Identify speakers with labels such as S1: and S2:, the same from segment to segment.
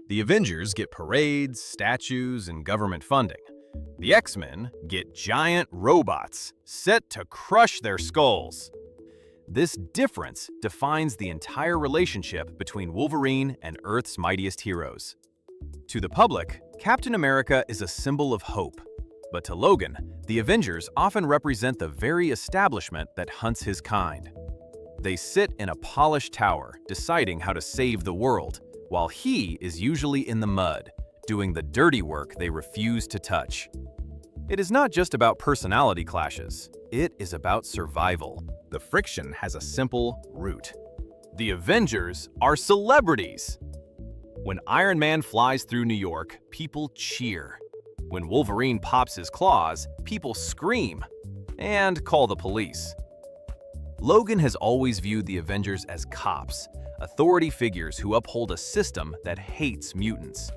S1: The Avengers get parades, statues, and government funding. The X-Men get giant robots set to crush their skulls. This difference defines the entire relationship between Wolverine and Earth's mightiest heroes. To the public, Captain America is a symbol of hope. But to Logan, the Avengers often represent the very establishment that hunts his kind. They sit in a polished tower, deciding how to save the world, while he is usually in the mud, doing the dirty work they refuse to touch. It is not just about personality clashes, it is about survival. The friction has a simple root. The Avengers are celebrities. When Iron Man flies through New York, people cheer. When Wolverine pops his claws, people scream and call the police. Logan has always viewed the Avengers as cops, authority figures who uphold a system that hates mutants.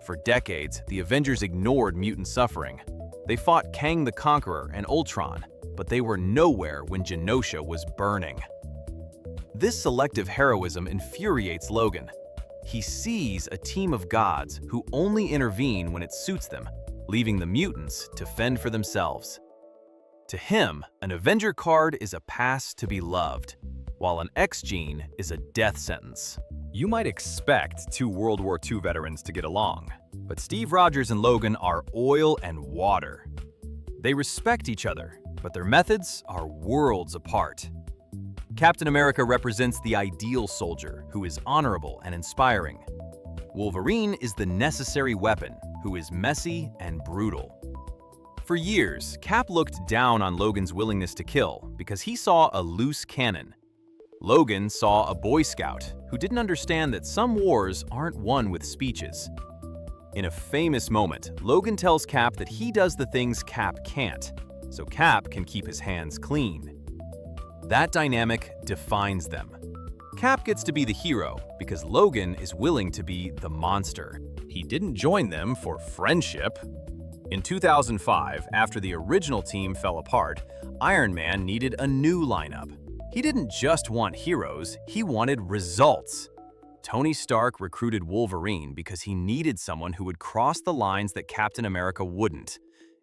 S1: For decades, the Avengers ignored mutant suffering. They fought Kang the Conqueror and Ultron, but they were nowhere when Genosha was burning. This selective heroism infuriates Logan. He sees a team of gods who only intervene when it suits them, leaving the mutants to fend for themselves. To him, an Avenger card is a pass to be loved, while an X gene is a death sentence. You might expect two World War II veterans to get along, but Steve Rogers and Logan are oil and water. They respect each other, but their methods are worlds apart. Captain America represents the ideal soldier who is honorable and inspiring. Wolverine is the necessary weapon who is messy and brutal. For years, Cap looked down on Logan's willingness to kill because he saw a loose cannon. Logan saw a Boy Scout who didn't understand that some wars aren't won with speeches. In a famous moment, Logan tells Cap that he does the things Cap can't, so Cap can keep his hands clean. That dynamic defines them. Cap gets to be the hero because Logan is willing to be the monster. He didn't join them for friendship. In 2005, after the original team fell apart, Iron Man needed a new lineup. He didn't just want heroes, he wanted results. Tony Stark recruited Wolverine because he needed someone who would cross the lines that Captain America wouldn't.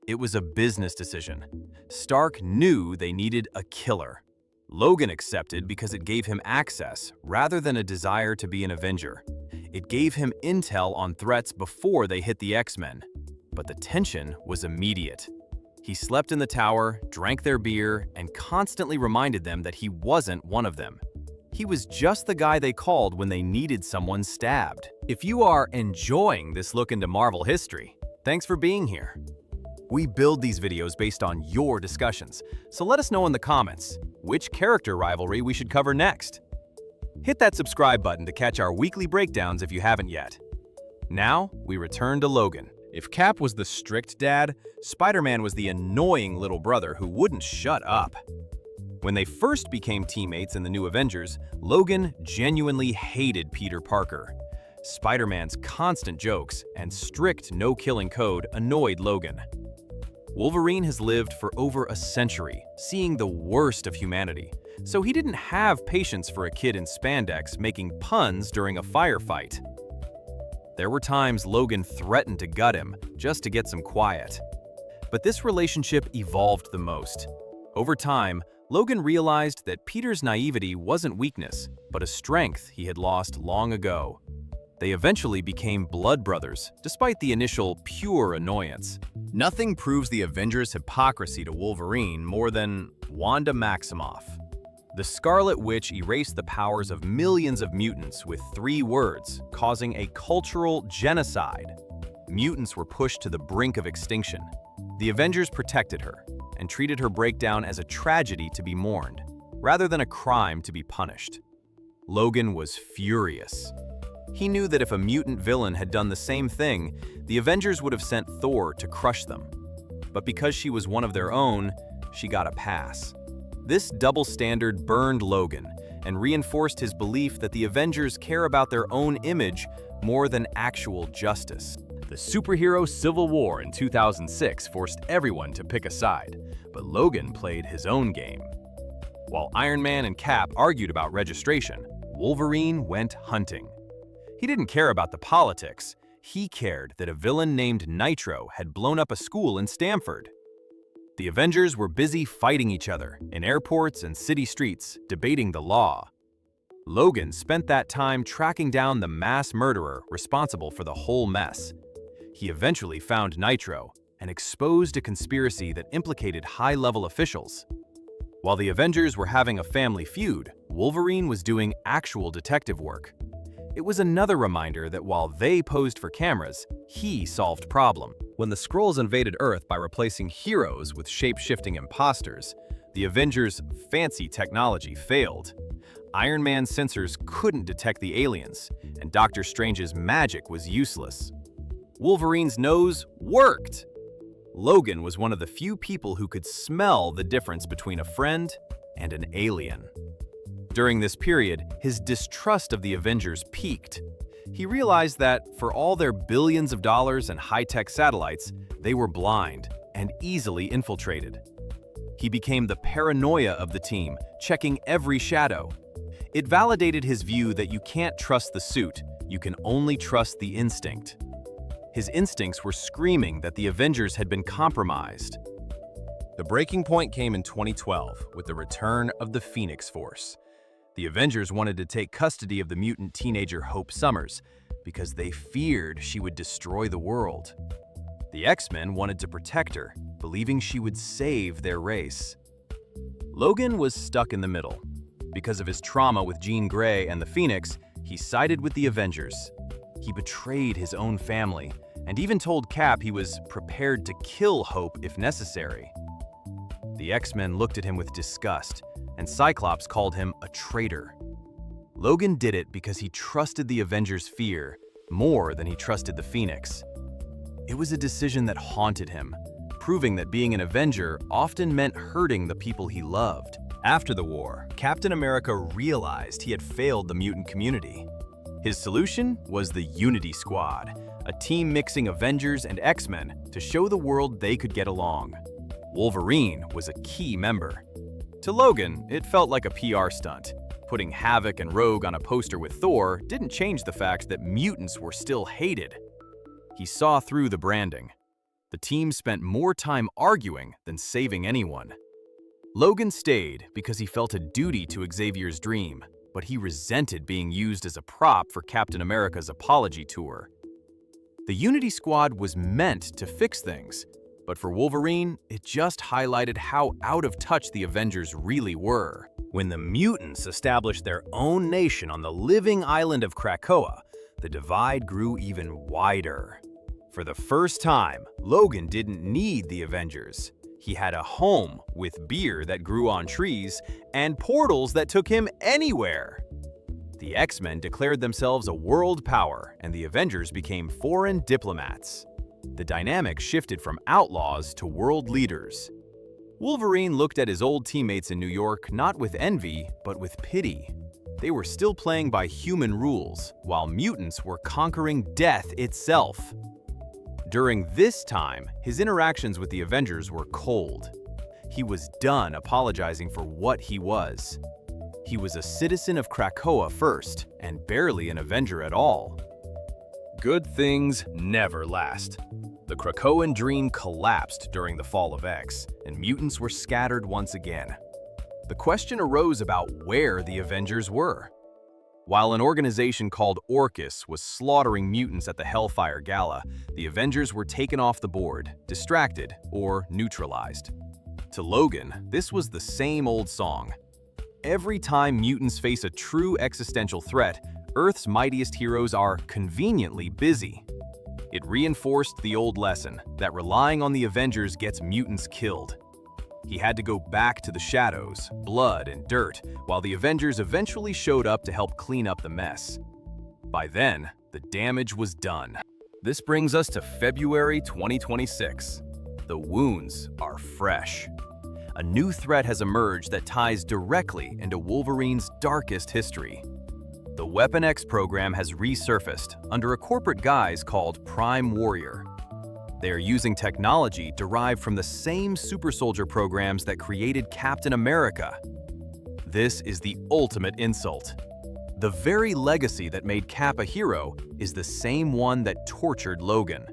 S1: It was a business decision. Stark knew they needed a killer. Logan accepted because it gave him access rather than a desire to be an Avenger. It gave him intel on threats before they hit the X-Men. But the tension was immediate. He slept in the tower, drank their beer, and constantly reminded them that he wasn't one of them. He was just the guy they called when they needed someone stabbed. If you are enjoying this look into Marvel history, thanks for being here. We build these videos based on your discussions, so let us know in the comments which character rivalry we should cover next. Hit that subscribe button to catch our weekly breakdowns if you haven't yet. Now, we return to Logan. If Cap was the strict dad, Spider-Man was the annoying little brother who wouldn't shut up. When they first became teammates in the New Avengers, Logan genuinely hated Peter Parker. Spider-Man's constant jokes and strict no-killing code annoyed Logan. Wolverine has lived for over a century, seeing the worst of humanity, so he didn't have patience for a kid in spandex making puns during a firefight. There were times Logan threatened to gut him just to get some quiet. But this relationship evolved the most. Over time, Logan realized that Peter's naivety wasn't weakness, but a strength he had lost long ago. They eventually became blood brothers, despite the initial pure annoyance. Nothing proves the Avengers' hypocrisy to Wolverine more than Wanda Maximoff. The Scarlet Witch erased the powers of millions of mutants with 3 words, causing a cultural genocide. Mutants were pushed to the brink of extinction. The Avengers protected her and treated her breakdown as a tragedy to be mourned, rather than a crime to be punished. Logan was furious. He knew that if a mutant villain had done the same thing, the Avengers would have sent Thor to crush them. But because she was one of their own, she got a pass. This double standard burned Logan and reinforced his belief that the Avengers care about their own image more than actual justice. The superhero Civil War in 2006 forced everyone to pick a side, but Logan played his own game. While Iron Man and Cap argued about registration, Wolverine went hunting. He didn't care about the politics. He cared that a villain named Nitro had blown up a school in Stamford. The Avengers were busy fighting each other in airports and city streets, debating the law. Logan spent that time tracking down the mass murderer responsible for the whole mess. He eventually found Nitro and exposed a conspiracy that implicated high-level officials. While the Avengers were having a family feud, Wolverine was doing actual detective work. It was another reminder that while they posed for cameras, he solved problems. When the Skrulls invaded Earth by replacing heroes with shape-shifting imposters, the Avengers' fancy technology failed. Iron Man's sensors couldn't detect the aliens, and Doctor Strange's magic was useless. Wolverine's nose worked! Logan was one of the few people who could smell the difference between a friend and an alien. During this period, his distrust of the Avengers peaked. He realized that, for all their billions of dollars and high-tech satellites, they were blind and easily infiltrated. He became the paranoia of the team, checking every shadow. It validated his view that you can't trust the suit, you can only trust the instinct. His instincts were screaming that the Avengers had been compromised. The breaking point came in 2012 with the return of the Phoenix Force. The Avengers wanted to take custody of the mutant teenager Hope Summers because they feared she would destroy the world. The X-Men wanted to protect her, believing she would save their race. Logan was stuck in the middle. Because of his trauma with Jean Grey and the Phoenix, he sided with the Avengers. He betrayed his own family, and even told Cap he was prepared to kill Hope if necessary. The X-Men looked at him with disgust, and Cyclops called him a traitor. Logan did it because he trusted the Avengers' fear more than he trusted the Phoenix. It was a decision that haunted him, proving that being an Avenger often meant hurting the people he loved. After the war, Captain America realized he had failed the mutant community. His solution was the Unity Squad, a team mixing Avengers and X-Men to show the world they could get along. Wolverine was a key member. To Logan, it felt like a PR stunt. Putting Havoc and Rogue on a poster with Thor didn't change the fact that mutants were still hated. He saw through the branding. The team spent more time arguing than saving anyone. Logan stayed because he felt a duty to Xavier's dream, but he resented being used as a prop for Captain America's apology tour. The Unity Squad was meant to fix things, but for Wolverine, it just highlighted how out of touch the Avengers really were. When the mutants established their own nation on the living island of Krakoa, the divide grew even wider. For the first time, Logan didn't need the Avengers. He had a home with beer that grew on trees and portals that took him anywhere. The X-Men declared themselves a world power, and the Avengers became foreign diplomats. The dynamic shifted from outlaws to world leaders. Wolverine looked at his old teammates in New York not with envy, but with pity. They were still playing by human rules, while mutants were conquering death itself. During this time, his interactions with the Avengers were cold. He was done apologizing for what he was. He was a citizen of Krakoa first, and barely an Avenger at all. Good things never last. The Krakoan dream collapsed during the fall of X, and mutants were scattered once again. The question arose about where the Avengers were. While an organization called Orcus was slaughtering mutants at the Hellfire Gala, the Avengers were taken off the board, distracted, or neutralized. To Logan, this was the same old song. Every time mutants face a true existential threat, Earth's mightiest heroes are conveniently busy. It reinforced the old lesson that relying on the Avengers gets mutants killed. He had to go back to the shadows, blood, and dirt, while the Avengers eventually showed up to help clean up the mess. By then, the damage was done. This brings us to February 2026. The wounds are fresh. A new threat has emerged that ties directly into Wolverine's darkest history. The Weapon X program has resurfaced under a corporate guise called Prime Warrior. They are using technology derived from the same super soldier programs that created Captain America. This is the ultimate insult. The very legacy that made Cap a hero is the same one that tortured Logan.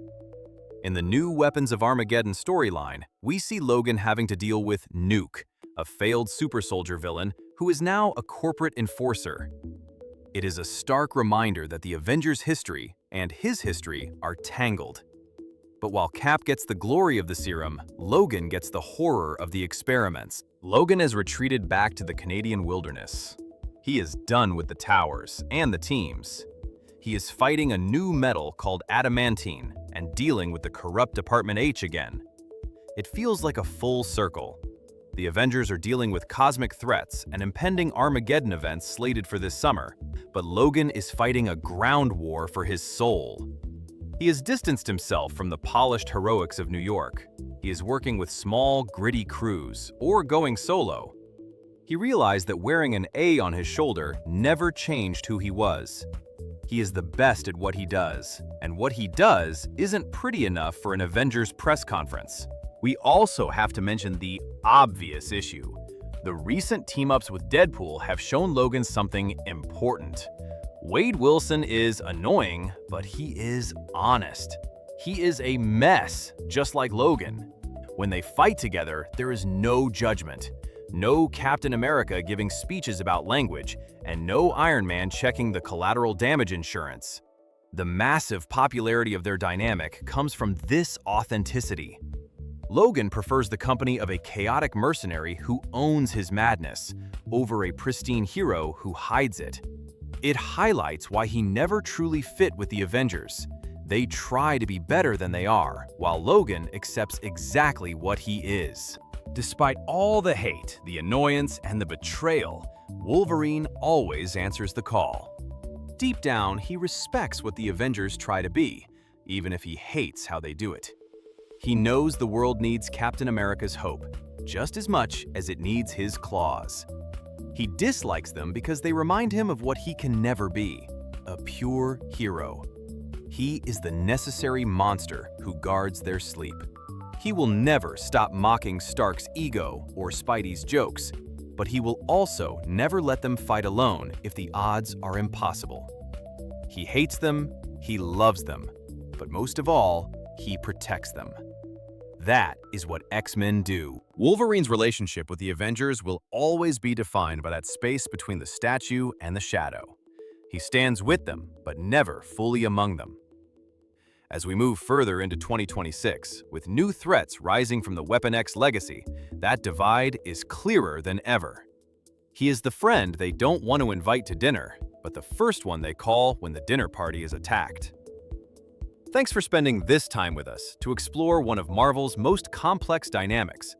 S1: In the new Weapons of Armageddon storyline, we see Logan having to deal with Nuke, a failed super soldier villain who is now a corporate enforcer. It is a stark reminder that the Avengers' history and his history are tangled. But while Cap gets the glory of the serum, Logan gets the horror of the experiments. Logan has retreated back to the Canadian wilderness. He is done with the towers and the teams. He is fighting a new metal called Adamantine and dealing with the corrupt Department H again. It feels like a full circle. The Avengers are dealing with cosmic threats and impending Armageddon events slated for this summer, but Logan is fighting a ground war for his soul. He has distanced himself from the polished heroics of New York. He is working with small, gritty crews, or going solo. He realized that wearing an A on his shoulder never changed who he was. He is the best at what he does, and what he does isn't pretty enough for an Avengers press conference. We also have to mention the obvious issue. The recent team-ups with DeadPool have shown Logan something important. Wade Wilson is annoying, but he is honest. He is a mess, just like Logan. When they fight together, there is no judgment. No Captain America giving speeches about language, and no Iron Man checking the collateral damage insurance. The massive popularity of their dynamic comes from this authenticity. Logan prefers the company of a chaotic mercenary who owns his madness over a pristine hero who hides it. It highlights why he never truly fit with the Avengers. They try to be better than they are, while Logan accepts exactly what he is. Despite all the hate, the annoyance, and the betrayal, Wolverine always answers the call. Deep down, he respects what the Avengers try to be, even if he hates how they do it. He knows the world needs Captain America's hope, just as much as it needs his claws. He dislikes them because they remind him of what he can never be, a pure hero. He is the necessary monster who guards their sleep. He will never stop mocking Stark's ego or Spidey's jokes, but he will also never let them fight alone if the odds are impossible. He hates them, he loves them, but most of all, he protects them. That is what X-Men do. Wolverine's relationship with the Avengers will always be defined by that space between the statue and the shadow. He stands with them, but never fully among them. As we move further into 2026, with new threats rising from the Weapon X legacy, that divide is clearer than ever. He is the friend they don't want to invite to dinner, but the first one they call when the dinner party is attacked. Thanks for spending this time with us to explore one of Marvel's most complex dynamics.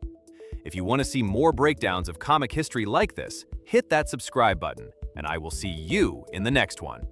S1: If you want to see more breakdowns of comic history like this, hit that subscribe button, and I will see you in the next one.